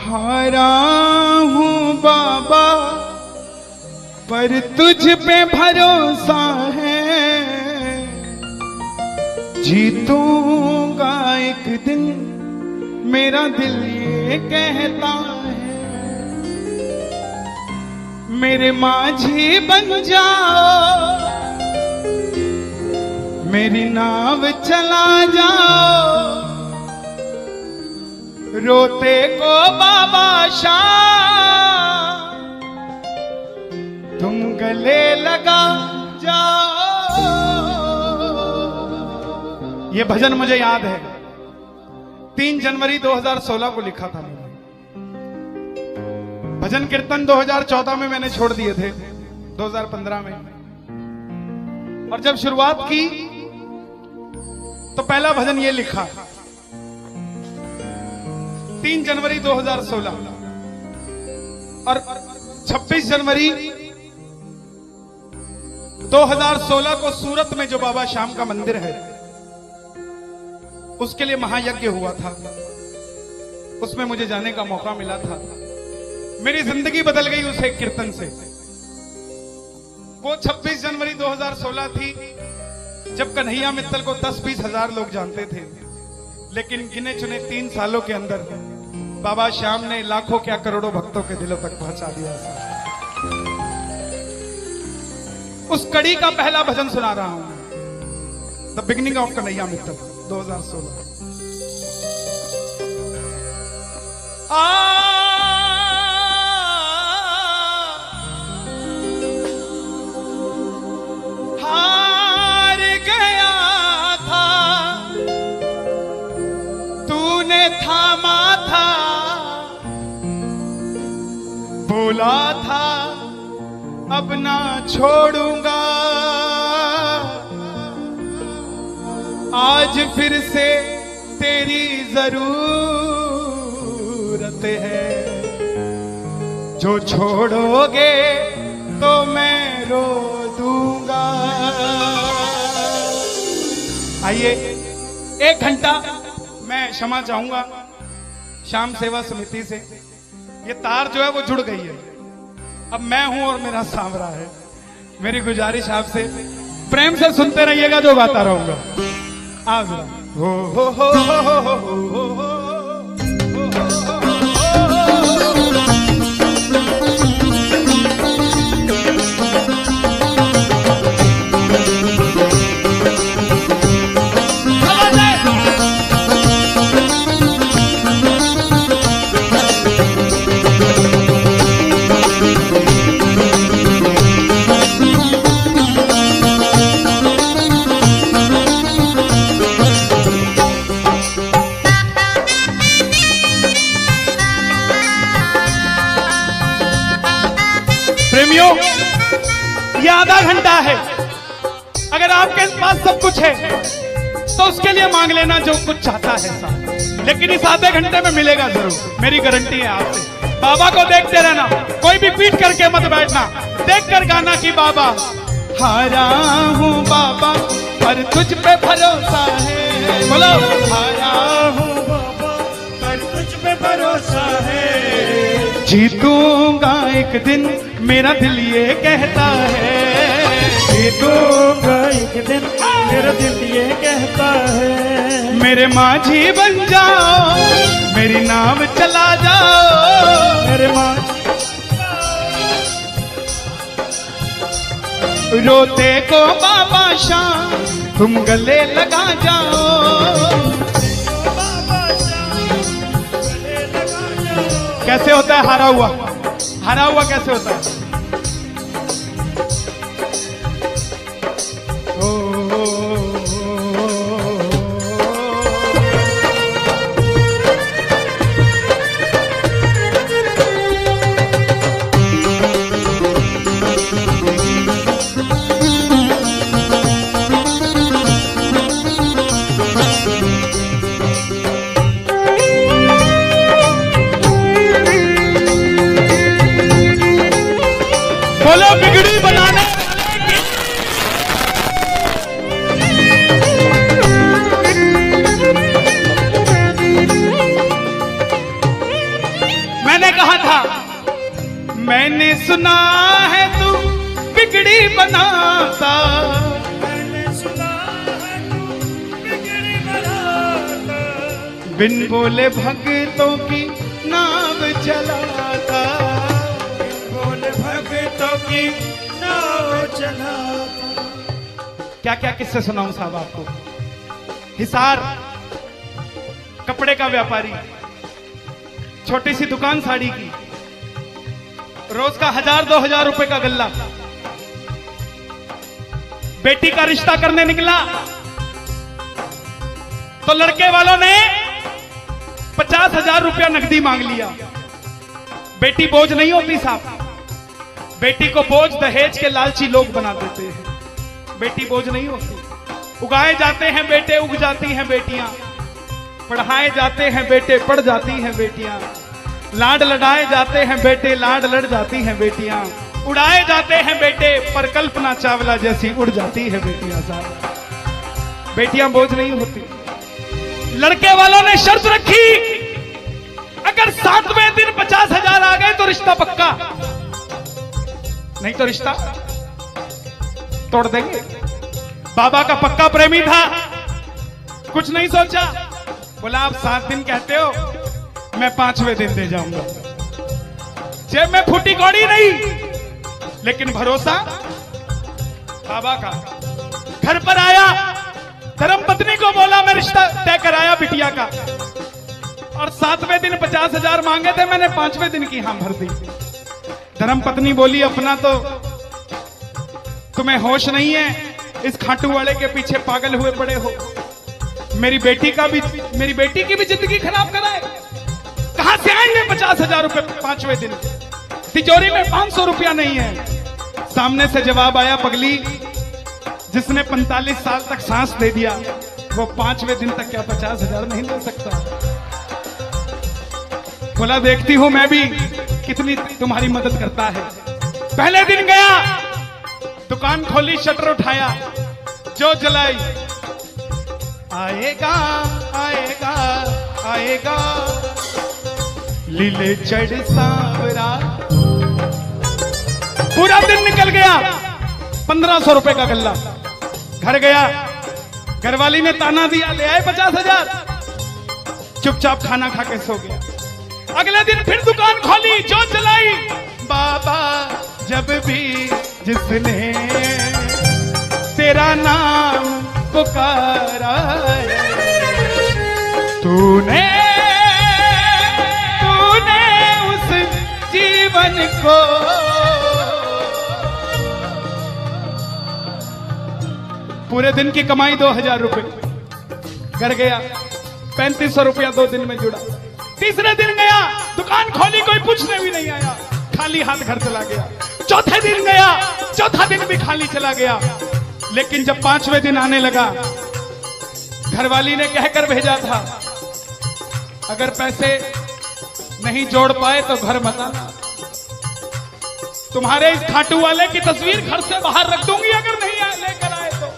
हारा हूँ बाबा पर तुझ पे भरोसा है, जीतूंगा एक दिन मेरा दिल ये कहता है। मेरे माझी बन जाओ, मेरी नाव चला जाओ, रोते को बाबा शाम तुम गले लगा जाओ। ये भजन मुझे याद है, 3 जनवरी 2016 को लिखा था मैंने। भजन कीर्तन 2014 में मैंने छोड़ दिए थे, 2015 में। और जब शुरुआत की तो पहला भजन ये लिखा 3 जनवरी 2016। और 26 जनवरी 2016 को सूरत में जो बाबा श्याम का मंदिर है उसके लिए महायज्ञ हुआ था, उसमें मुझे जाने का मौका मिला था। मेरी जिंदगी बदल गई उस एक कीर्तन से। वो 26 जनवरी 2016 थी जब कन्हैया मित्तल को 10-20 हजार लोग जानते थे, लेकिन गिने चुने 3 सालों के अंदर बाबा श्याम ने लाखों क्या करोड़ों भक्तों के दिलों तक पहुंचा दिया। उस कड़ी का पहला भजन सुना रहा हूं, the beginning of Kanhaiya Mittal 2016। हार गया था तूने थामा था, बोला था अब ना छोड़ूंगा, आज फिर से तेरी जरूरत है, जो छोड़ोगे तो मैं रो दूंगा। आइए 1 घंटा मैं क्षमा चाहूंगा श्याम सेवा समिति से। ये तार जो है वो जुड़ गई है, अब मैं हूं और मेरा सांवरा है। मेरी गुजारिश आपसे प्रेम से सुनते रहिएगा, जो गाता रहूंगा। आज हो हो हो हो हो हो हो हो। प्रेमियों, ये आधा घंटा है। अगर आपके पास सब कुछ है तो उसके लिए मांग लेना जो कुछ चाहता है साहब, लेकिन इस आधे घंटे में मिलेगा जरूर, मेरी गारंटी है आपसे। बाबा को देखते रहना, कोई भी पीट करके मत बैठना, देख कर गाना कि बाबा हारा हूँ बाबा पर तुझ पे भरोसा है। बोलो हारा हूँ बाबा पर तुझ पे भरोसा है, जीतूंगा एक दिन मेरा दिल ये कहता है, जीतूंगा एक दिन मेरा दिल ये कहता है। मेरे माझी बन जाओ, मेरी नाव चला जाओ, मेरे माझी रोते को बाबा शाम तुम गले लगा जाओ। कैसे होता है हारा हुआ? हारा हुआ कैसे होता है? कहा था, मैंने सुना है तू बिगड़ी बनाता, मैंने सुना है तू बिगड़ी बनाता, बिन बोले भक्तों की नाव चलाता, बोले भक्तों की नाव चलाता। क्या क्या किस्से सुनाऊं साहब आपको। हिसार कपड़े का व्यापारी, छोटी सी दुकान साड़ी की, रोज का 1000-2000 रुपए का गल्ला। बेटी का रिश्ता करने निकला तो लड़के वालों ने 50,000 रुपया नकदी मांग लिया। बेटी बोझ नहीं होती साहब, बेटी को बोझ दहेज के लालची लोग बना देते हैं। बेटी बोझ नहीं होती। उगाए जाते हैं बेटे, उग जाती हैं बेटियां। पढ़ाए जाते हैं बेटे, पढ़ जाती हैं बेटियां। लाड लड़ाए जाते हैं बेटे, लाड लड़ जाती हैं बेटियां। उड़ाए जाते हैं बेटे, पर कल्पना चावला जैसी उड़ जाती है बेटियां साहब। बेटियां बोझ नहीं होती। लड़के वालों ने शर्त रखी, अगर 7वें दिन 50,000 आ गए तो रिश्ता पक्का, नहीं तो रिश्ता तोड़ देंगे। बाबा का पक्का प्रेमी था, कुछ नहीं सोचा, बोला आप 7 दिन कहते हो, मैं 5वें दिन दे जाऊंगा। जेब में फूटी कौड़ी नहीं, लेकिन भरोसा बाबा का। घर पर आया, धर्मपत्नी को बोला मैं रिश्ता तय कराया बिटिया का, और 7वें दिन 50,000 मांगे थे, मैंने 5वें दिन की हां भर दी। धर्मपत्नी बोली अपना तो तुम्हें होश नहीं है, इस खाटू वाले के पीछे पागल हुए पड़े हो। मेरी बेटी की भी जिंदगी खराब कराए। कहां से आएंगे 50,000 रुपए 5वें दिन? तिजोरी में 500 रुपया नहीं है। सामने से जवाब आया, पगली जिसने 45 साल तक सांस दे दिया, वो 5वें दिन तक क्या 50,000 नहीं ले सकता? बोला देखती हूं मैं भी कितनी तुम्हारी मदद करता है। पहले दिन गया, दुकान खोली, शटर उठाया, जो जलाई, आएगा आएगा आएगा लीले चढ़ सांवरा। पूरा दिन निकल गया, 1500 रुपए का गल्ला। घर गया, घरवाली ने ताना दिया, ले आए 50,000। चुपचाप खाना खा के सो गया। अगले दिन फिर दुकान खोली, जो जलाई, बाबा जब भी जिसने तेरा नाम पुकारा, तूने उस जीवन को पूरे दिन की कमाई 2000 रुपए। घर गया, 3500 रुपया 2 दिन में जुड़ा। तीसरे दिन गया, दुकान खोली, कोई पूछने भी नहीं आया, खाली हाथ घर चला गया। चौथे दिन गया, चौथा दिन भी खाली चला गया। लेकिन जब 5वें दिन आने लगा, घरवाली ने कहकर भेजा था, अगर पैसे नहीं जोड़ पाए तो घर मत आना। तुम्हारे इस खाटू वाले की तस्वीर घर से बाहर रख दूंगी अगर नहीं लेकर आए तो।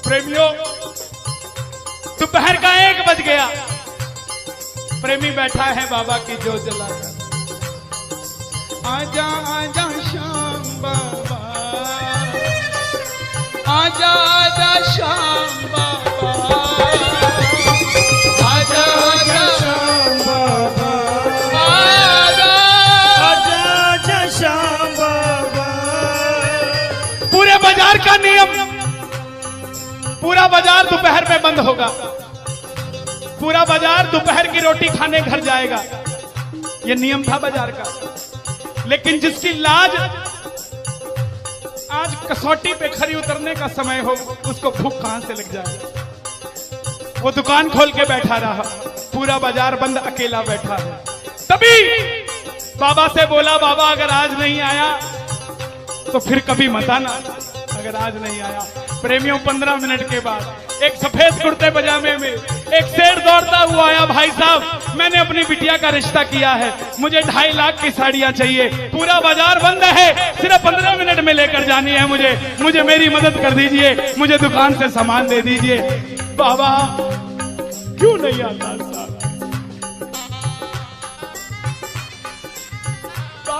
प्रेमियों, दोपहर का 1 बज गया, प्रेमी बैठा है बाबा की जोत जलाकर। आजा आजा श्याम बाबा, आजा आजा श्याम बाबा, आजा आजा श्याम बाबा, आजा आजा आजा श्याम बाबा। पूरे बाजार का नियम, पूरा बाजार दोपहर में बंद होगा। पूरा बाजार दोपहर की रोटी खाने घर जाएगा। यह नियम था बाजार का। लेकिन जिसकी लाज आज कसौटी पे खरी उतरने का समय हो, उसको भूख कहां से लग जाए। वो दुकान खोल के बैठा रहा, पूरा बाजार बंद, अकेला बैठा है। तभी बाबा से बोला, बाबा अगर आज नहीं आया तो फिर कभी मत आना, अगर आज नहीं आया। प्रेमियों, 15 मिनट के बाद एक सफेद कुर्ते पजामे में एक शेर दौड़ता हुआ आया, भाई साहब मैंने अपनी बिटिया का रिश्ता किया है, मुझे 2.5 लाख की साड़ियां चाहिए, पूरा बाजार बंद है, सिर्फ 15 मिनट में लेकर जानी है मुझे मेरी मदद कर दीजिए, मुझे दुकान से सामान दे दीजिए। बाबा क्यों नहीं आता साहब?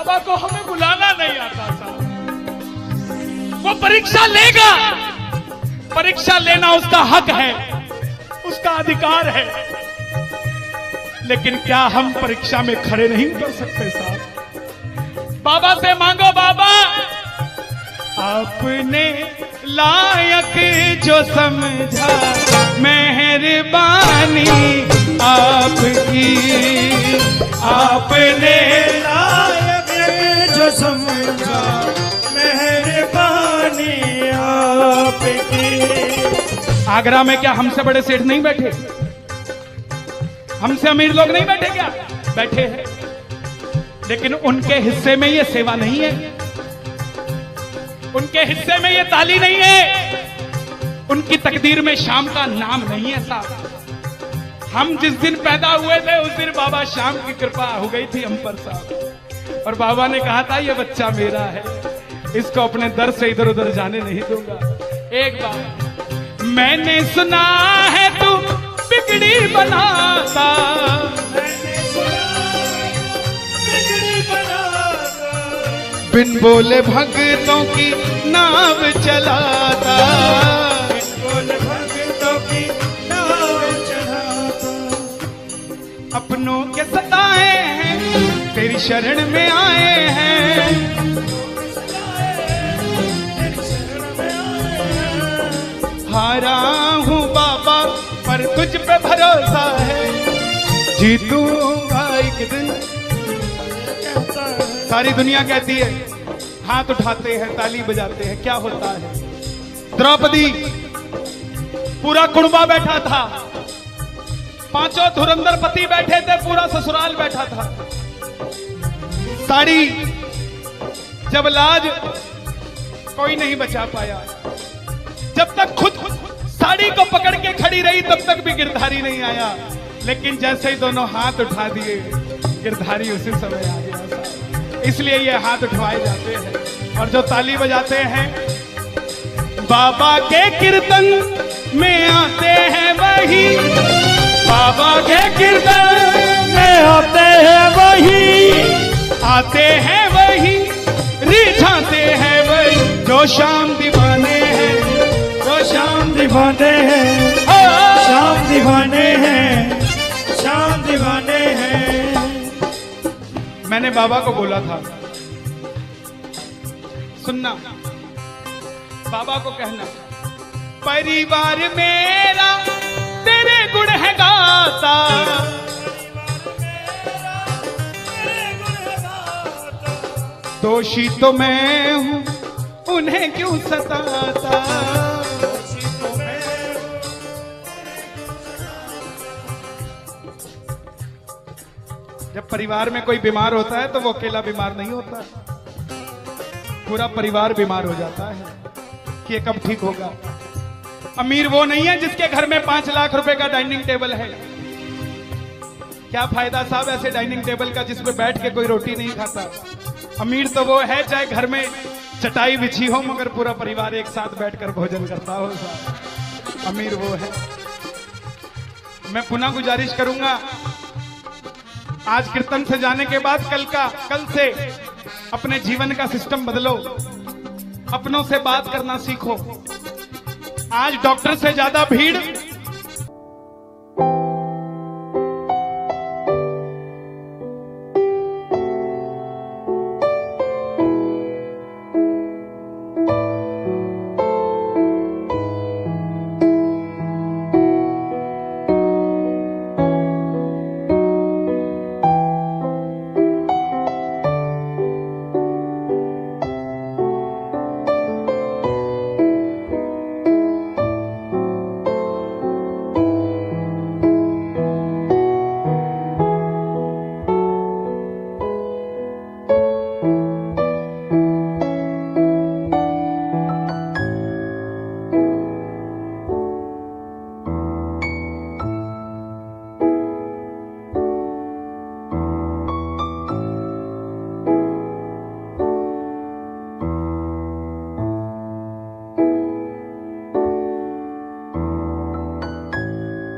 बाबा को हमें बुलाना नहीं आता साहब। वो परीक्षा लेगा, परीक्षा लेना उसका हक है, उसका अधिकार है, लेकिन क्या हम परीक्षा में खड़े नहीं कर सकते साहब? बाबा से मांगो, बाबा आपने लायक जो समझा, मेहरबानी आपकी, आपने लायक जो समझा, मेहरबानी आपकी। आगरा में क्या हमसे बड़े सेठ नहीं बैठे? हमसे अमीर लोग नहीं बैठे क्या? बैठे हैं, लेकिन उनके हिस्से में ये सेवा नहीं है, उनके हिस्से में ये ताली नहीं है, उनकी तकदीर में शाम का नाम नहीं है साहब। हम जिस दिन पैदा हुए थे उस दिन बाबा शाम की कृपा हो गई थी हम पर साहब, और बाबा ने कहा था ये बच्चा मेरा है, इसको अपने दर से इधर उधर जाने नहीं दूंगा। एक बार मैंने सुना है तू बिगड़ी बनाता, बिन बोले भक्तों की नाव चलाता, बिन बोले भक्तों की नाव चलाता। अपनों के सताए हैं तेरी शरण में आए हैं, हारा हूँ बाबा पर तुझ पे भरोसा है, जीतूंगा एक दिन। सारी दुनिया कहती है, हाथ उठाते हैं, ताली बजाते हैं, क्या होता है? द्रौपदी पूरा कुणबा बैठा था, पांचों धुरंधर पति बैठे थे, पूरा ससुराल बैठा था। साड़ी जब लाज कोई नहीं बचा पाया, जब तक खुद साड़ी को पकड़ के खड़ी रही तब तक भी गिरधारी नहीं आया, लेकिन जैसे ही दोनों हाथ उठा दिए गिरधारी उसी समय आ गया। इसलिए ये हाथ उठवाए जाते हैं, और जो ताली बजाते हैं बाबा के कीर्तन में आते हैं वही, बाबा के कीर्तन में आते हैं वही, आते हैं वही, रिझाते हैं वही, जो शाम दीवाने हैं, जो शाम दीवाने हैं, शाम दीवाने हैं, शाम दीवाने हैं। मैंने बाबा को बोला था, सुनना, बाबा को कहना, परिवार मेरा तेरे गुण है गाता, दोषी तो मैं हूं उन्हें क्यों सताता, जब परिवार में कोई बीमार होता है तो वो अकेला बीमार नहीं होता, पूरा परिवार बीमार हो जाता है कि ये कब ठीक होगा। अमीर वो नहीं है जिसके घर में 5 लाख रुपए का डाइनिंग टेबल है, क्या फायदा साहब ऐसे डाइनिंग टेबल का जिसमें बैठ के कोई रोटी नहीं खाता। अमीर तो वो है चाहे घर में चटाई बिछी हो मगर पूरा परिवार एक साथ बैठकर भोजन करता हो साहब, अमीर वो है। मैं पुनः गुजारिश करूंगा, आज कीर्तन से जाने के बाद कल से अपने जीवन का सिस्टम बदलो, अपनों से बात करना सीखो। आज डॉक्टर से ज्यादा भीड़